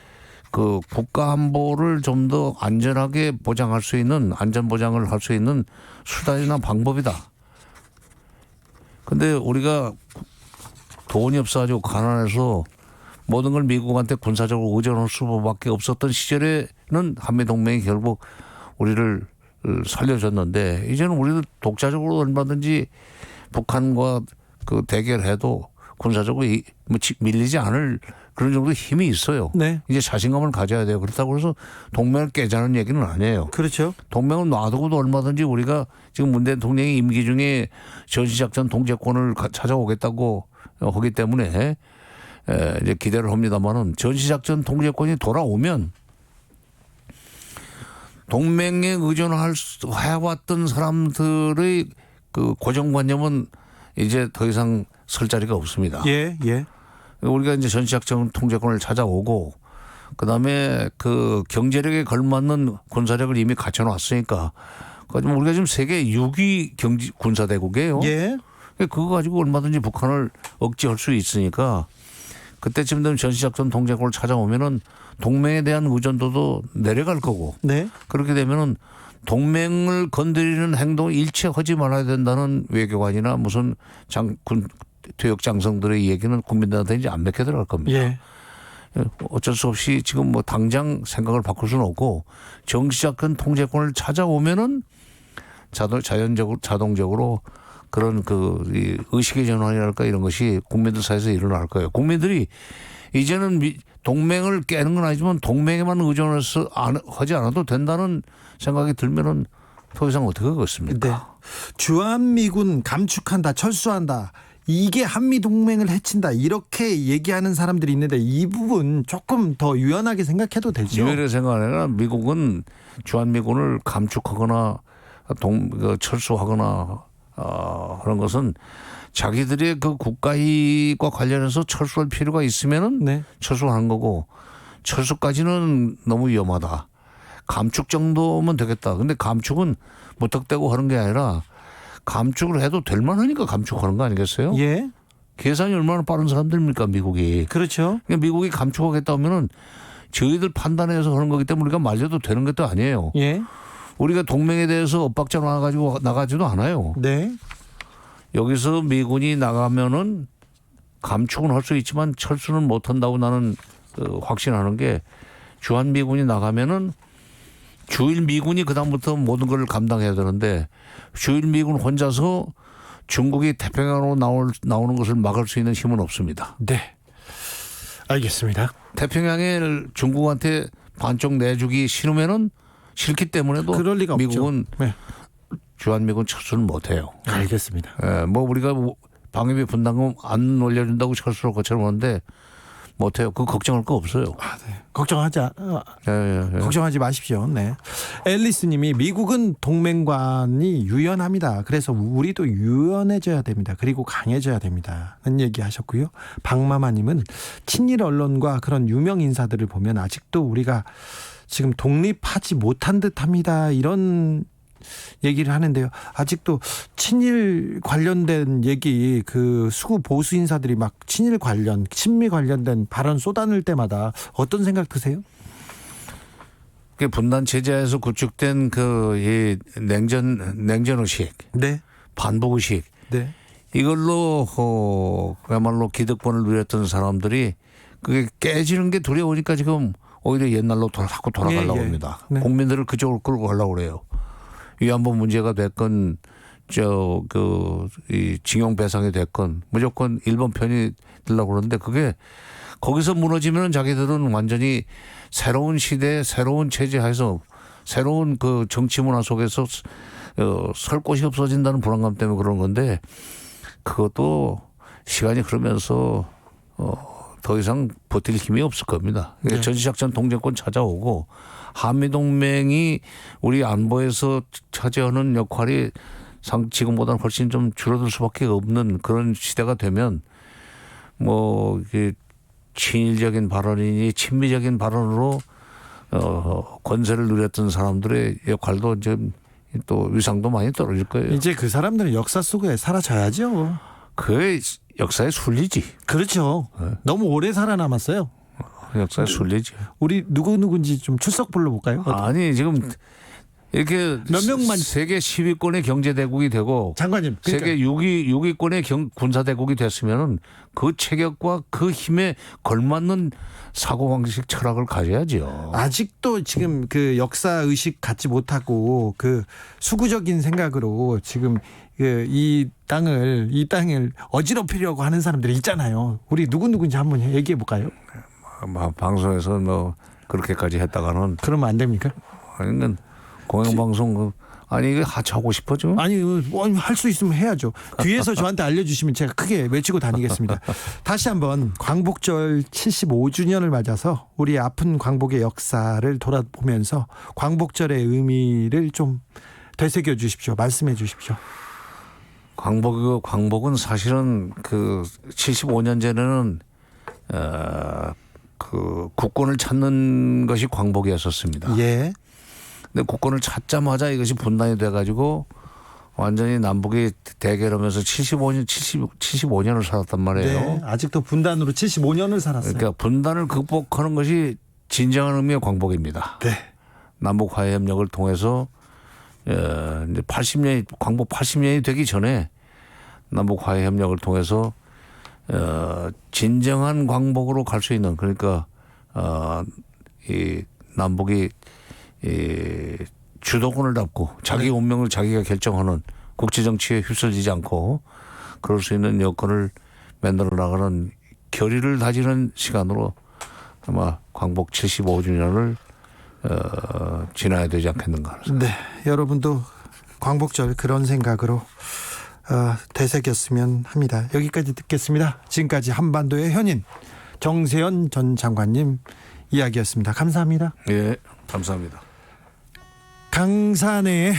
그 국가 안보를 좀 더 안전하게 보장할 수 있는 안전 보장을 할 수 있는 수단이나 방법이다. 근데 우리가 돈이 없어가지고 가난해서 모든 걸 미국한테 군사적으로 의존할 수밖에 없었던 시절에는 한미 동맹이 결국 우리를 살려줬는데 이제는 우리도 독자적으로 얼마든지 북한과 그 대결해도 군사적으로 밀리지 않을 그런 정도 힘이 있어요. 네. 이제 자신감을 가져야 돼요. 그렇다고 해서 동맹을 깨자는 얘기는 아니에요. 그렇죠. 동맹은 놔두고도 얼마든지 우리가 지금 문 대통령이 임기 중에 전시작전 통제권을 찾아오겠다고 하기 때문에 이제 기대를 합니다만은 전시작전 통제권이 돌아오면 동맹에 의존해왔던 사람들의 그 고정관념은 이제 더 이상 설 자리가 없습니다. 예, 예. 우리가 이제 전시작전 통제권을 찾아오고 그다음에 그 경제력에 걸맞는 군사력을 이미 갖춰놨으니까 우리가 지금 세계 6위 군사대국이에요. 예. 그거 가지고 얼마든지 북한을 억제할 수 있으니까 그때쯤 되면 전시작전 통제권을 찾아오면은 동맹에 대한 의존도도 내려갈 거고 네. 그렇게 되면은 동맹을 건드리는 행동을 일체하지 말아야 된다는 외교관이나 무슨 퇴역 장성들의 얘기는 국민들한테 이제 안 맥혀 들어갈 겁니다. 예. 어쩔 수 없이 지금 뭐 당장 생각을 바꿀 수는 없고 정치작전 통제권을 찾아오면은 자동적으로 그런 그 의식의 전환이랄까 이런 것이 국민들 사이에서 일어날 거예요. 국민들이 이제는 동맹을 깨는 건 아니지만 동맹에만 의존해서 하지 않아도 된다는 생각이 들면은 더 이상 어떻게 하겠습니까? 네. 주한미군 감축한다, 철수한다. 이게 한미동맹을 해친다. 이렇게 얘기하는 사람들이 있는데 이 부분 조금 더 유연하게 생각해도 되죠. 유연하게 생각하니까 미국은 주한미군을 감축하거나 철수하거나 그런 것은 자기들의 그 국가이익과 관련해서 철수할 필요가 있으면은 네. 철수하는 거고 철수까지는 너무 위험하다. 감축 정도면 되겠다. 근데 감축은 무턱대고 하는 게 아니라 감축을 해도 될 만하니까 감축하는 거 아니겠어요? 예. 계산이 얼마나 빠른 사람들입니까 미국이. 그렇죠. 그러니까 미국이 감축하겠다 하면은 저희들 판단해서 하는 거기 때문에 우리가 말려도 되는 것도 아니에요. 예. 우리가 동맹에 대해서 엇박자 나가지도 않아요. 네. 여기서 미군이 나가면은 감축은 할 수 있지만 철수는 못 한다고 나는 확신하는 게 주한미군이 나가면은 주일미군이 그다음부터 모든 걸 감당해야 되는데 주일미군 혼자서 중국이 태평양으로 나오는 것을 막을 수 있는 힘은 없습니다. 네. 알겠습니다. 태평양에 중국한테 반쪽 내주기 싫으면은 싫기 때문에도 그럴 리가 미국은 없죠. 네. 주한미군 철수는 못해요. 알겠습니다. 뭐 우리가 방위비 분담금 안 올려준다고 철수를 거쳐오는데 못해요. 그 걱정할 거 없어요. 걱정하지 마십시오. 네. 앨리스님이 미국은 동맹관이 유연합니다. 그래서 우리도 유연해져야 됩니다. 그리고 강해져야 됩니다. 는 얘기하셨고요. 박마마님은 친일 언론과 그런 유명 인사들을 보면 아직도 우리가 지금 독립하지 못한 듯합니다. 이런 얘기를 하는데요. 아직도 친일 관련된 얘기, 그 수구 보수 인사들이 막 친일 관련, 친미 관련된 발언 쏟아낼 때마다 어떤 생각 드세요? 분단 체제에서 구축된 그 냉전 의식, 네, 반복 의식, 네, 이걸로 그야말로 기득권을 누렸던 사람들이 그게 깨지는 게 두려우니까 지금 오히려 옛날로 자꾸 돌아가려고 예, 예. 합니다. 네. 국민들을 그쪽으로 끌고 가려고 그래요. 위안부 문제가 됐건 이 징용 배상이 됐건 무조건 일본 편이 되려고 그러는데 그게 거기서 무너지면 자기들은 완전히 새로운 시대, 새로운 체제 하에서 새로운 그 정치 문화 속에서 설 곳이 없어진다는 불안감 때문에 그런 건데 그것도 시간이 흐르면서 더 이상 버틸 힘이 없을 겁니다. 네. 전시작전 통제권 찾아오고 한미동맹이 우리 안보에서 차지하는 역할이 지금보다는 훨씬 좀 줄어들 수밖에 없는 그런 시대가 되면 뭐 친일적인 발언이니 친미적인 발언으로 권세를 누렸던 사람들의 역할도 좀 또 위상도 많이 떨어질 거예요. 이제 그 사람들은 역사 속에 사라져야죠. 그게 역사의 순리지. 그렇죠. 네. 너무 오래 살아남았어요. 역사의 순리지. 우리 누구누군지 좀 출석 불러볼까요? 아니 지금 이렇게 몇 명만 세계 10위권의 경제 대국이 되고 장관님 그러니까 세계 6위권의 군사 대국이 됐으면은 그 체격과 그 힘에 걸맞는 사고 방식 철학을 가져야죠. 아직도 지금 그 역사 의식 갖지 못하고 그 수구적인 생각으로 지금 이 땅을 어지럽히려고 하는 사람들이 있잖아요. 우리 누구누군지 한번 얘기해 볼까요? 방송에서 뭐 그렇게까지 했다가는 그러면 안 됩니까? 아니면 공영방송 아니 이게 하차하고 싶어죠? 아니 할 수 있으면 해야죠. 뒤에서 저한테 알려주시면 제가 크게 외치고 다니겠습니다. 다시 한번 광복절 75주년을 맞아서 우리 아픈 광복의 역사를 돌아보면서 광복절의 의미를 좀 되새겨 주십시오. 말씀해 주십시오. 광복은 사실은 그 75년 전에는 그 국권을 찾는 것이 광복이었었습니다. 예. 근데 국권을 찾자마자 이것이 분단이 돼가지고 완전히 남북이 대결하면서 75년을 살았단 말이에요. 네. 아직도 분단으로 75년을 살았어요. 그러니까 분단을 극복하는 것이 진정한 의미의 광복입니다. 네. 남북 화해 협력을 통해서 이제 광복 80년이 되기 전에 남북 화해 협력을 통해서 진정한 광복으로 갈 수 있는 그러니까 이 남북이 주도권을 잡고 자기 운명을 자기가 결정하는 국제 정치에 휩쓸리지 않고 그럴 수 있는 여건을 만들어 나가는 결의를 다지는 시간으로 아마 광복 75주년을 지나야 되지 않겠는가. 네, 여러분도 광복절 그런 생각으로 되새겼으면 합니다. 여기까지 듣겠습니다. 지금까지 한반도의 현인 정세현 전 장관님 이야기였습니다. 감사합니다. 예, 감사합니다. 강산의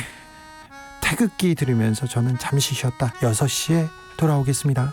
태극기 들으면서 저는 잠시 쉬었다 6시에 돌아오겠습니다.